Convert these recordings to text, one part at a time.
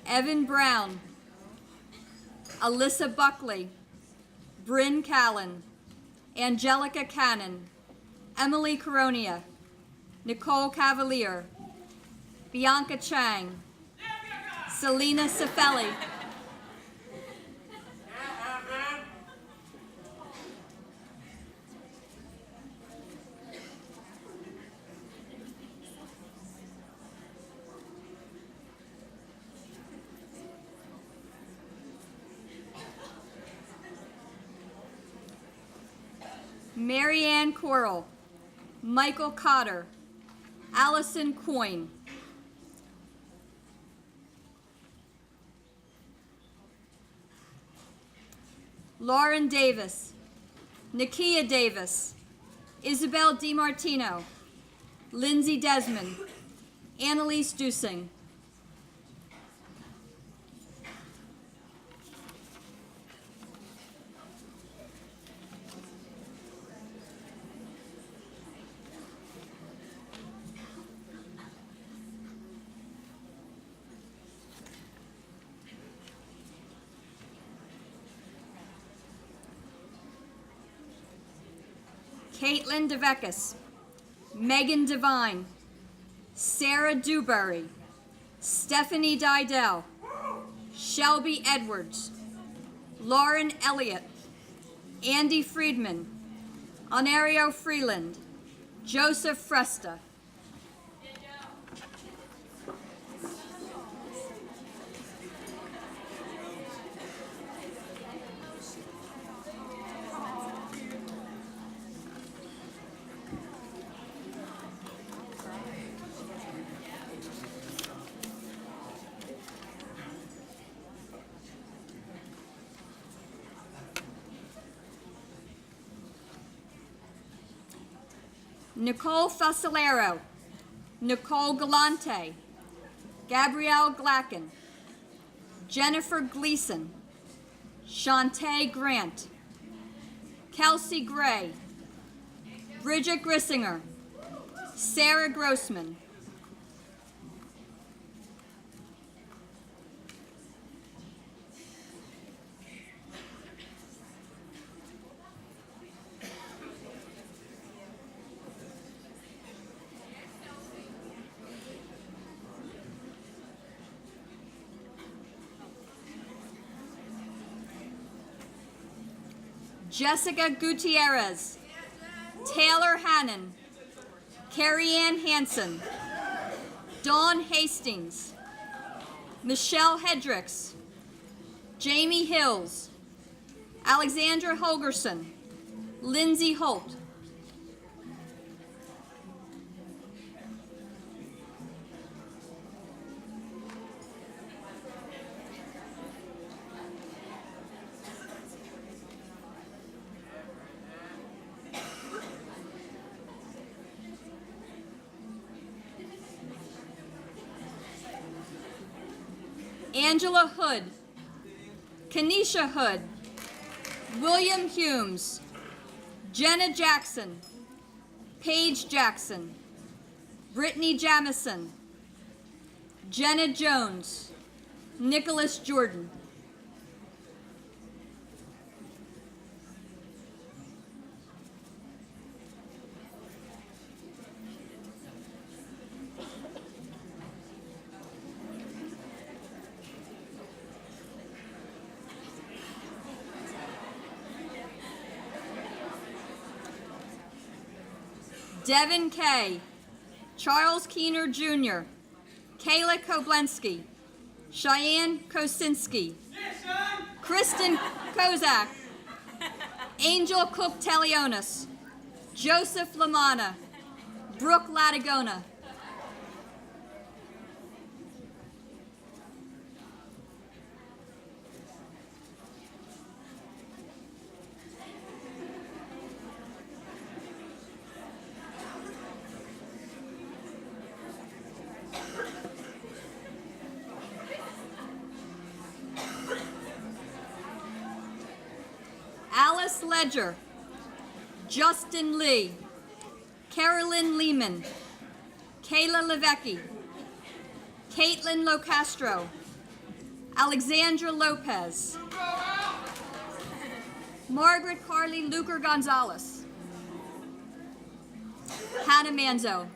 Evan Brown, Alyssa Buckley, Bryn Callan, Angelica Cannon, Emily Coronia, Nicole Cavalier, Bianca Chang, Selena Cifelli, Marianne Coral, Michael Cotter, Allison Coyne, Lauren Davis, Nakia Davis, Isabel DiMartino, Lindsay Desmond, Annalise Dusing. Caitlin DeVeckus, Megan Devine, Sarah Dewberry, Stephanie Didell, Shelby Edwards, Lauren Elliott, Andy Friedman, Onario Freeland, Joseph Fresta. Nicole Fasolero, Nicole Galante, Gabrielle Glacken, Jennifer Gleason, Shantae Grant, Kelsey Gray, Bridget Grissinger, Sarah Grossman. Jessica Gutierrez, Taylor Hannon, Carrie Ann Hansen, Dawn Hastings, Michelle Hedricks, Jamie Hills, Alexandra Holgerson, Lindsay Holt. Angela Hood, Kenesha Hood, William Humes, Jenna Jackson, Paige Jackson, Brittany Jamison, Jenna Jones, Nicholas Jordan. Devin Kay, Charles Keener Jr., Kayla Koblensky, Cheyenne Kosinski, Kristen Kozak, Angel Cook Talionis, Joseph Lamana, Brooke Latagona. Alice Ledger, Justin Lee, Carolyn Lehman, Kayla Levecki, Caitlin Locastro, Alexandra Lopez. Margaret Carly Luker Gonzalez. Hannah Manzo.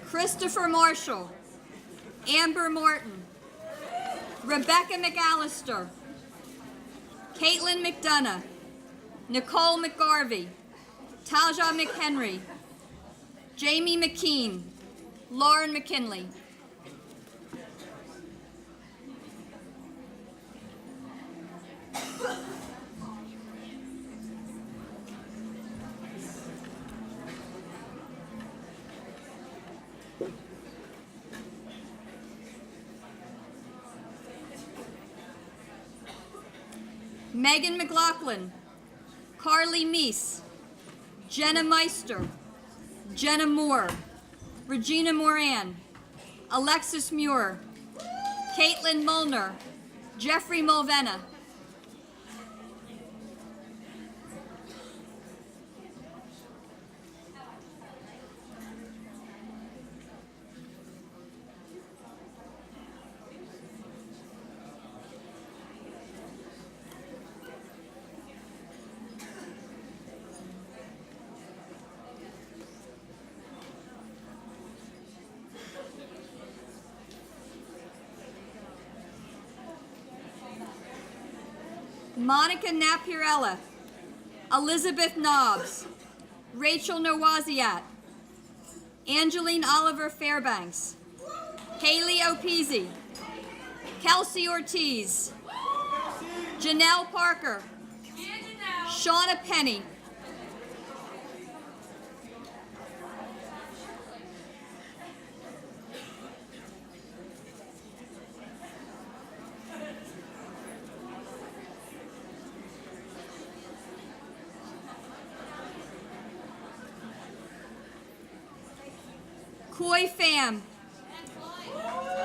Christopher Marshall. Amber Martin. Rebecca McAllister. Caitlin McDonough. Nicole McGarvey. Taja McHenry. Jamie McKean. Lauren McKinley. Megan McLaughlin. Carly Meese. Jenna Meister. Jenna Moore. Regina Moran. Alexis Muir. Caitlin Mulner. Jeffrey Mulvena. Monica Napierella. Elizabeth Nobbs. Rachel Nowaziat. Angeline Oliver Fairbanks. Haley Opezi. Kelsey Ortiz. Janelle Parker. Shauna Penny. Coy Pham.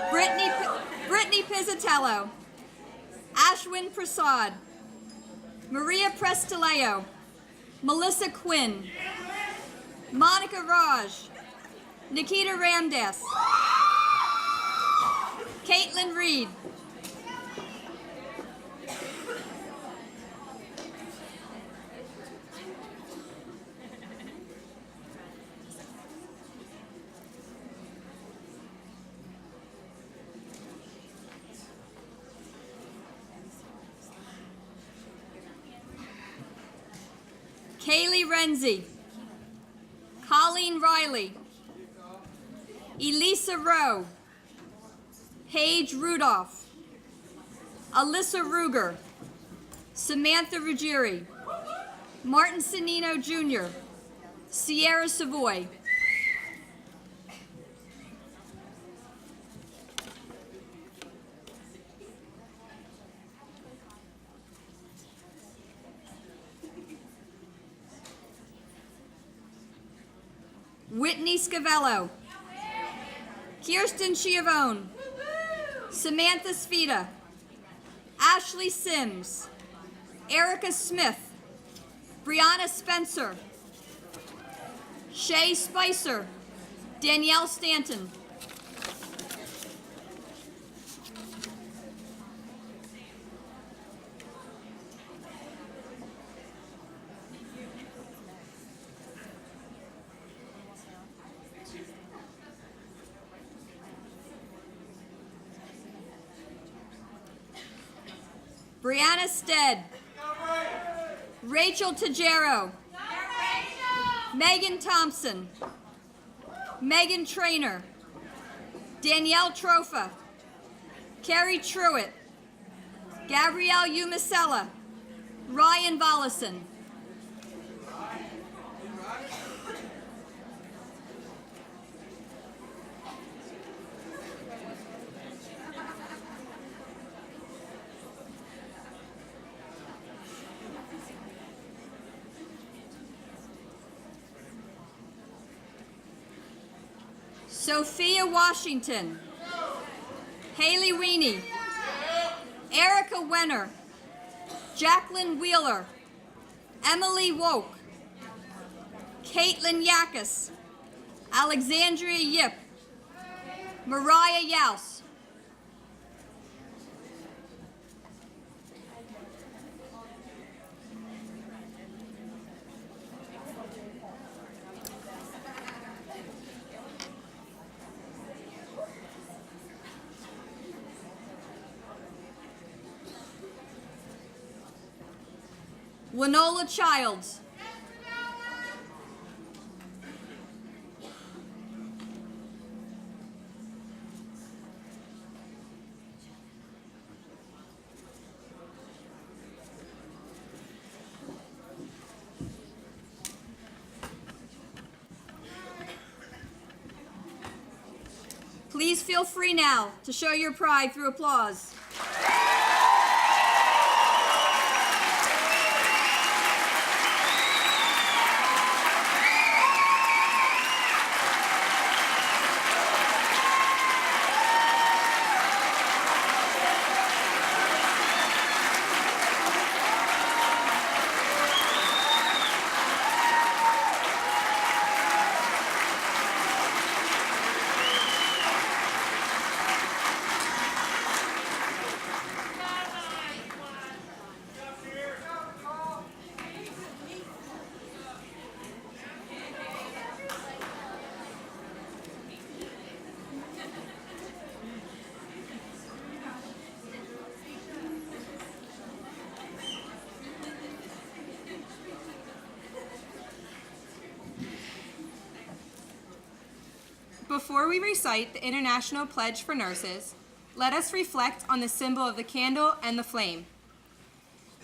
Brittany Pizzatello. Ashwin Prasad. Maria Prestaleo. Melissa Quinn. Monica Raj. Nikita Ramdas. Caitlin Reed. Kaylee Renzi. Colleen Riley. Elisa Rowe. Paige Rudolph. Alyssa Ruger. Samantha Ruggieri. Martin Sanino Jr. Sierra Savoy. Whitney Scavello. Kirsten Schiavone. Samantha Svita. Ashley Sims. Erica Smith. Brianna Spencer. Shay Spicer. Danielle Stanton. Brianna Stead. Rachel Tajero. Megan Thompson. Megan Trainer. Danielle Trofa. Carrie Truitt. Gabrielle Umasella. Ryan Vollison. Sophia Washington, Haley Weenie, Erica Wenner, Jacqueline Wheeler, Emily Woke, Caitlin Yakus, Alexandria Yip, Mariah Yaus. Lenola Childs, please feel free now to show your pride through applause. Before we recite the International Pledge for Nurses, let us reflect on the symbol of the candle and the flame.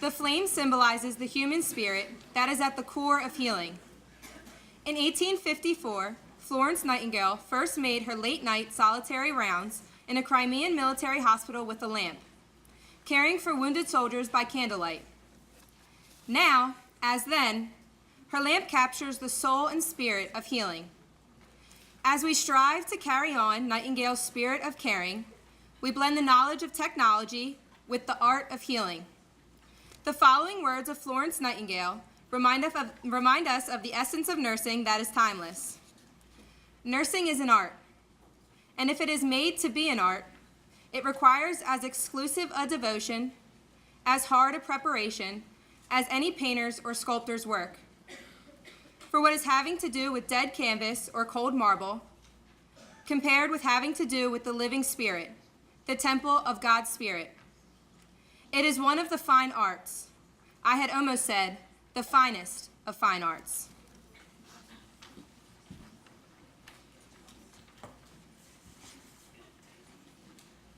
The flame symbolizes the human spirit that is at the core of healing. In 1854, Florence Nightingale first made her late-night solitary rounds in a Crimean military hospital with a lamp, caring for wounded soldiers by candlelight. Now, as then, her lamp captures the soul and spirit of healing. As we strive to carry on Nightingale's spirit of caring, we blend the knowledge of technology with the art of healing. The following words of Florence Nightingale remind us of the essence of nursing that is timeless. Nursing is an art, and if it is made to be an art, it requires as exclusive a devotion, as hard a preparation, as any painter's or sculptor's work. For what is having to do with dead canvas or cold marble, compared with having to do with the living spirit, the temple of God's Spirit. It is one of the fine arts. I had almost said, the finest of fine arts.